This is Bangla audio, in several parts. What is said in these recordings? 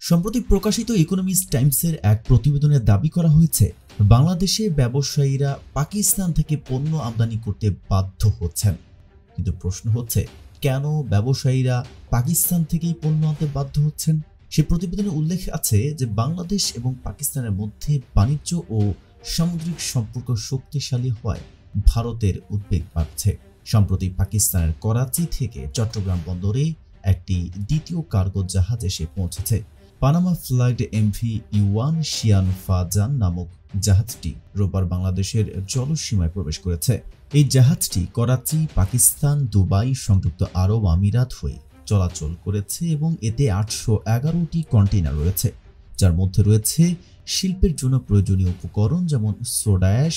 সম্প্রতি প্রকাশিত ইকোনমিস্ট টাইমসের এক প্রতিবেদনে দাবি করা হয়েছে বাংলাদেশে ব্যবসায়ীরা পাকিস্তান থেকে পণ্য আমদানি করতে বাধ্য হচ্ছেন। কিন্তু প্রশ্ন হচ্ছে, কেন ব্যবসায়ীরা পাকিস্তান থেকেই পণ্য আনতে বাধ্য হচ্ছেন? সে প্রতিবেদনে উল্লেখ আছে যে বাংলাদেশ এবং পাকিস্তানের মধ্যে বাণিজ্য ও সামুদ্রিক সম্পর্ক শক্তিশালী হওয়ায় ভারতের উদ্বেগ বাড়ছে। সম্প্রতি পাকিস্তানের করাচি থেকে চট্টগ্রাম বন্দরে একটি দ্বিতীয় কার্গো জাহাজ এসে পৌঁছেছে। Panama flagged MV Yuan Xiang Fazhan নামক জাহাজটি রোববার বাংলাদেশের জলসীমায় প্রবেশ করেছে। এই জাহাজটি করাচি, পাকিস্তান, দুবাই, সংযুক্ত আরব আমিরাত হয়ে চলাচল করেছে এবং এতে 811টি কন্টেইনার রয়েছে, যার মধ্যে রয়েছে শিল্পের জন্য প্রয়োজনীয় উপকরণ যেমন soda ash,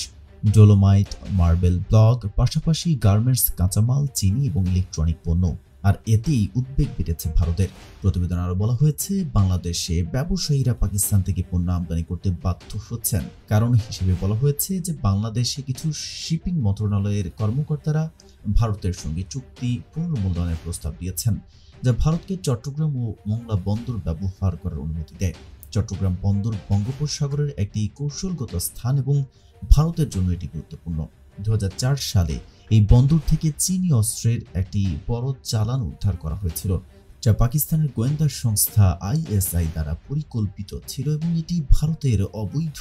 dolomite, marble block, পাশাপাশি গার্মেন্টস কাঁচামাল, চিনি এবং ইলেকট্রনিক পণ্য। আর এতেই উদ্বেগ বেড়েছে ভারতের। প্রতিবেদন আরো বলা হয়েছে, বাংলাদেশে ব্যবসায়ীরা পাকিস্তান থেকে পণ্য আমদানি করতে বাধ্য হচ্ছেন। কারণ হিসেবে বলা হয়েছে যে বাংলাদেশে কিছু শিপিং মন্ত্রণালয়ের কর্মকর্তারা ভারতের সঙ্গে চুক্তি পুনর্মূল্যায়নের প্রস্তাব দিয়েছেন, যা ভারতকে চট্টগ্রাম ও মোংলা বন্দর ব্যবহার করার অনুমতি দেয়। চট্টগ্রাম বন্দর বঙ্গোপসাগরের একটি কৌশলগত স্থান এবং ভারতের জন্য এটি গুরুত্বপূর্ণ। 2004 সালে এই বন্দর থেকে চীনী অস্ত্রের একটি বড় চালান উদ্ধার করা হয়েছিল, যা পাকিস্তানের গোয়েন্দা সংস্থা ISI দ্বারা পরিকল্পিত ছিল এবং এটি ভারতের অবৈধ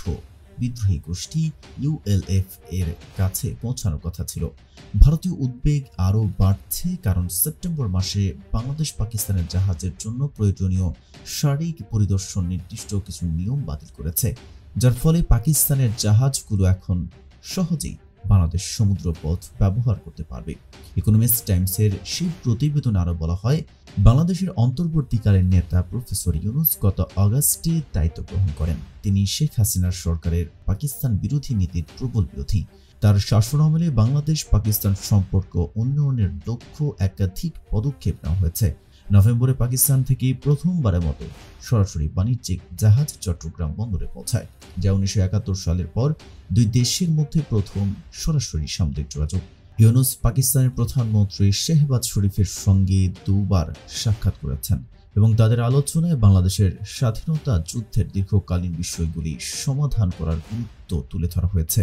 বিদ্রোহী গোষ্ঠী ULF এর কাছে পৌঁছানোর কথা ছিল। ভারতীয় উদ্বেগ আরও বাড়ছে কারণ সেপ্টেম্বর মাসে বাংলাদেশ পাকিস্তানের জাহাজের জন্য প্রয়োজনীয় সামরিক পরিদর্শন নির্দিষ্ট কিছু নিয়ম বাতিল করেছে, যার ফলে পাকিস্তানের জাহাজগুলো এখন সহজেই বাংলাদেশ সমুদ্রপথ ব্যবহার করতে পারবে। ইকোনমিস্ট টাইমসের সেই প্রতিবেদন আরো বলা হয়, বাংলাদেশের অন্তর্বর্তীকালীন নেতা প্রফেসর ইউনূস গত আগস্টে দায়িত্ব গ্রহণ করেন। তিনি শেখ হাসিনার সরকারের পাকিস্তান বিরোধী নীতির প্রবল বিরোধী। তার শাসনামলে বাংলাদেশ পাকিস্তান সম্পর্ক উন্নয়নের লক্ষ্য একাধিক পদক্ষেপ নেওয়া হয়েছে। নভেম্বরে পাকিস্তান থেকে প্রথমবারের মতো সরাসরি বাণিজ্যিক জাহাজ চট্টগ্রাম বন্দরে পৌঁছায়, যা 1971 সালের পর দুই দেশের মধ্যে প্রথম সরাসরি সামুদ্রিক যোগাযোগ। ইউনূস পাকিস্তানের প্রধানমন্ত্রী শেহবাজ শরীফের সঙ্গে দুবার সাক্ষাৎ করেছেন এবং তাদের আলোচনায় বাংলাদেশের স্বাধীনতা যুদ্ধের দীর্ঘকালীন বিষয়গুলি সমাধান করার গুরুত্ব তুলে ধরা হয়েছে।